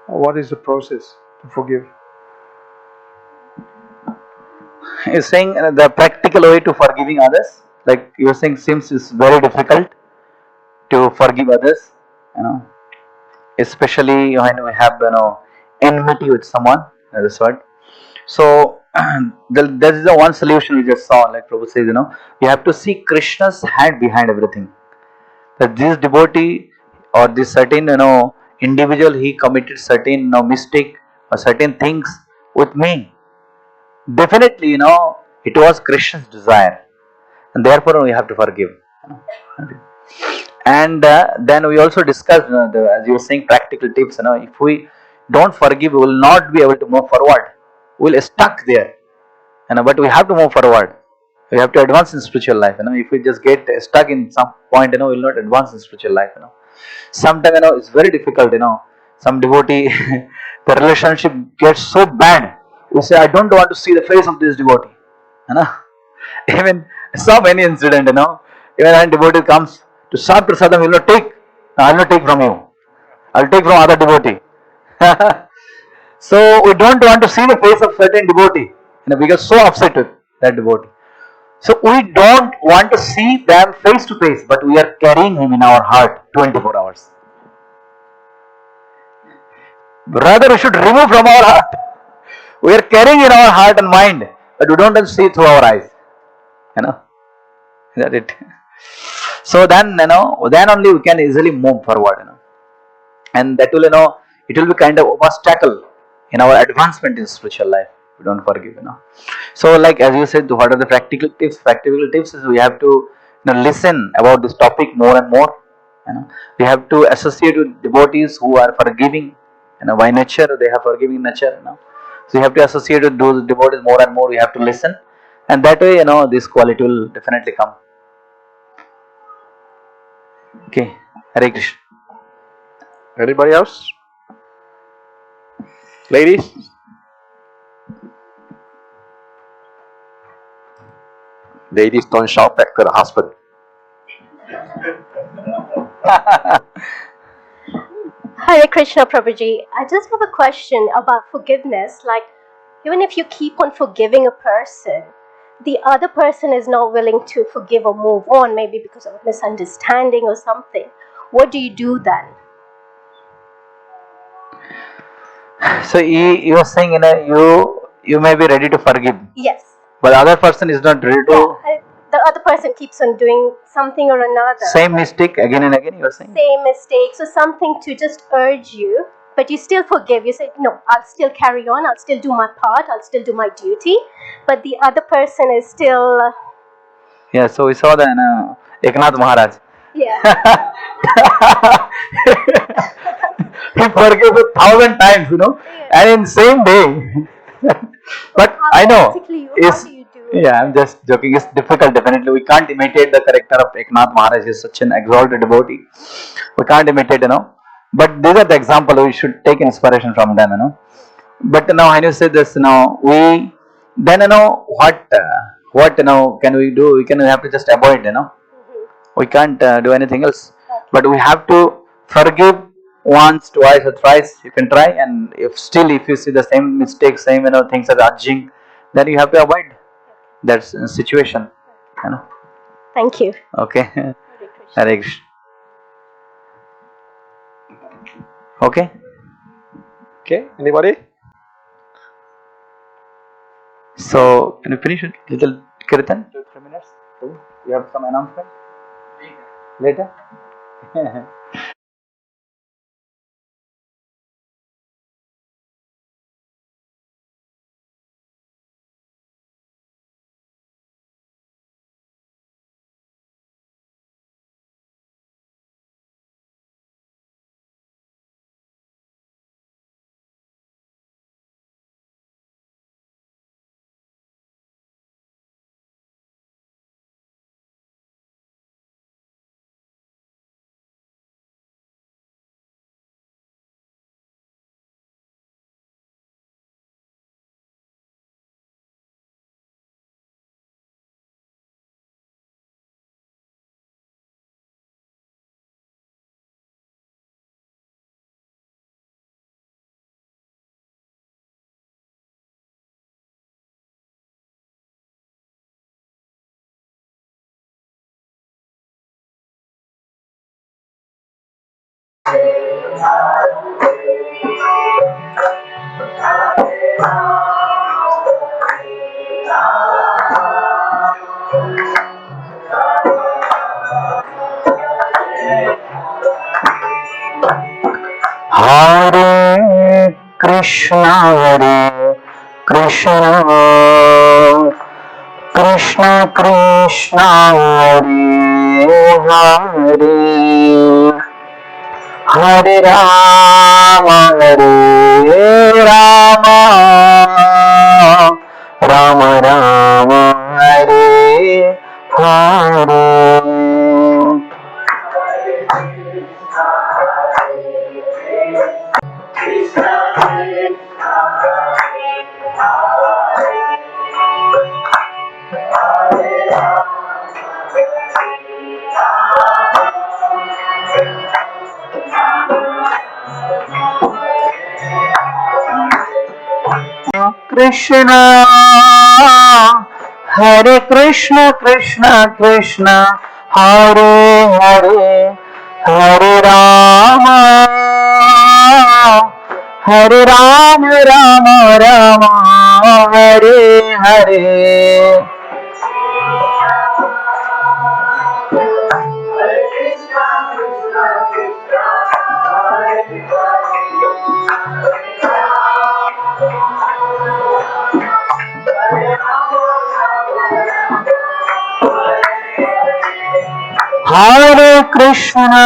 What is the process to forgive? He's saying the practical way to forgiving others, like you are saying, seems is very difficult to forgive others, especially when we have enmity with someone. That's what. So there is the one solution we just saw, like Prabhu says, you have to see Krishna's hand behind everything. That this devotee or this certain individual, he committed certain mistake or certain things with me. Definitely, it was Krishna's desire, and therefore we have to forgive. And then we also discussed, as you were saying, practical tips. If we don't forgive, we will not be able to move forward. We will stuck there. But we have to move forward. We have to advance in spiritual life. If we just get stuck in some point, we will not advance in spiritual life. Sometimes it's very difficult. Some devotee, the relationship gets so bad. We say, I don't want to see the face of this devotee. Even so many incidents, even when devotee comes to Sat Prasadam, he will not take. No, I will not take from you. I will take from other devotee. So we don't want to see the face of certain devotee. We get so upset with that devotee. So we don't want to see them face to face, but we are carrying him in our heart 24 hours. Rather, we should remove from our heart. We are carrying in our heart and mind, but we don't see through our eyes. Is that it? So then, then only we can easily move forward. And that will, it will be kind of obstacle in our advancement in spiritual life. We don't forgive, So, like as you said, what are the practical tips? Practical tips is we have to listen about this topic more and more. We have to associate with devotees who are forgiving. By nature they have forgiving nature. So you have to associate with those devotees more and more. You have to listen, and that way this quality will definitely come. Okay, Hare Krishna. Anybody else? Ladies? Ladies, don't shout back to the husband. Hare Krishna Prabhuji, I just have a question about forgiveness. Like, even if you keep on forgiving a person, the other person is not willing to forgive or move on, maybe because of a misunderstanding or something. What do you do then? So you are saying, you may be ready to forgive. Yes. But the other person is not ready to. Yeah, the other person keeps on doing something or another. Same mistake again and again, you are saying? Same mistakes or something to just urge you, but you still forgive. You say, no, I'll still carry on, I'll still do my part, I'll still do my duty, but the other person is still... Yeah, so we saw the Eknath Maharaj. Yeah. He forgave 1,000 times, and in same day. But I know, how do you do it? Yeah, I'm just joking. It's difficult, definitely. We can't imitate the character of Eknath Maharaj. He's such an exalted devotee. We can't imitate, But these are the examples we should take inspiration from them, But now when you say this, now we then what can we do? We can have to just avoid. We can't do anything else. But we have to forgive once, twice, or thrice. You can try, and if you see the same mistake, same things are urging, then you have to avoid that situation. Thank you. Okay. Hare Krishna. Hare Krishna. Okay. Okay, anybody? So can you finish it? Little kirtan? 2-3 minutes. You have some announcement? Later. Hare Krishna, Krishna Krishna, Hare Hare, Hare Rama, Rama, Rama Rama, Hare Hare. Krishna, Hare Krishna, Krishna Krishna, Hare Hare, Hare Rama, Hare Rama, Rama Rama, Hare Hare. Hare Krishna,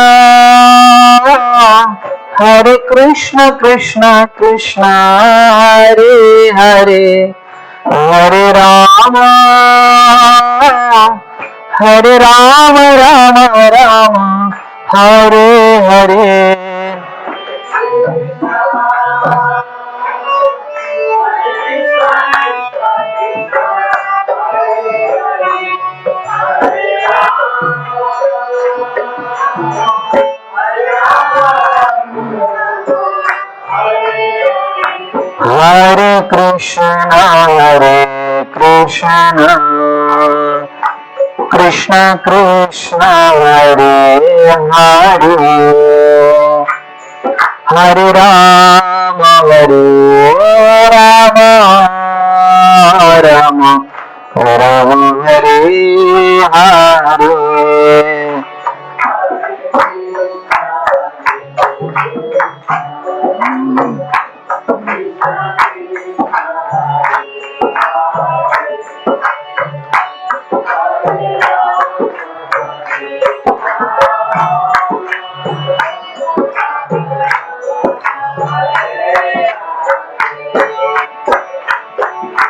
Hare Krishna, Krishna Krishna, Hare Hare, Hare Rama, Hare Rama, Rama Rama, Hare Hare. Hare Krishna, Krishna Krishna, Hare Hare, Hare Rama, Rama, Rama, Rama, Hare Hare.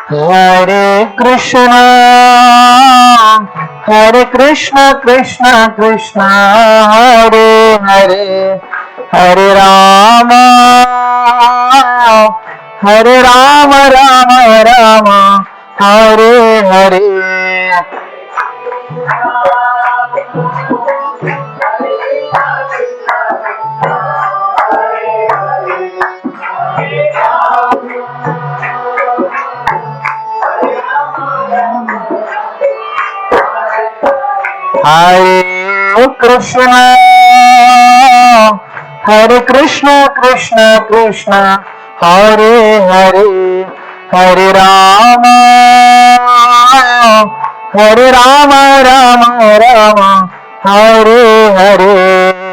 Hare Krishna, Hare Krishna, Krishna Krishna, Hare Hare, Hare Rama, Hare Rama Rama Rama Hare Hare. Hare Krishna, Hare Krishna, Krishna Krishna, Hare Hare, Hare Rama, Hare Rama, Rama Rama, Hare Hare.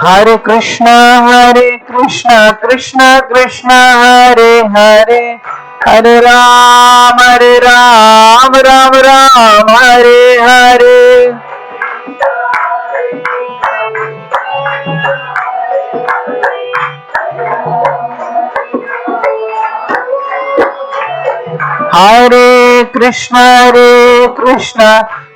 Hare Krishna, Krishna Krishna, Hare Hare, Hare Ram, Ram Ram, Hare Hare. Hare Krishna,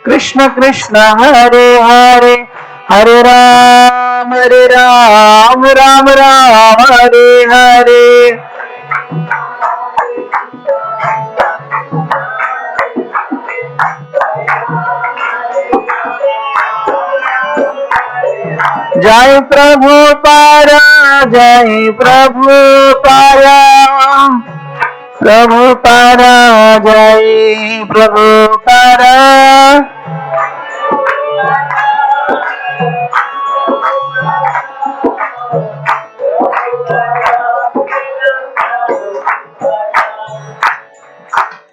Krishna Krishna, Hare Hare, Hare Ram, Ram Ram, Hare Hare. Jai Prabhupada, Jai Prabhupada, Prabhupada, Jai Prabhupada.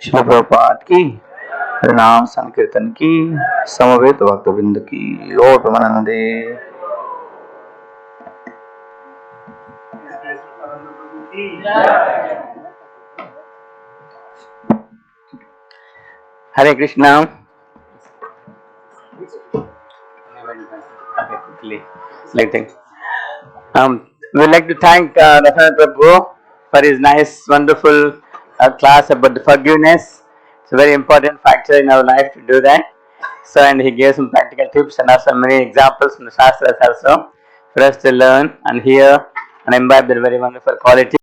Srila Prabhupada की, हरिनाम संकीर्तन की, समवेत भक्तवृंद की, ओम परमानंदे। Hare Krishna. Okay, quickly. We'd like to thank Rasananda Prabhu for his nice, wonderful class about the forgiveness. It's a very important factor in our life to do that. So, and he gave some practical tips and also many examples from the Shastras also for us to learn and hear and imbibe their very wonderful quality.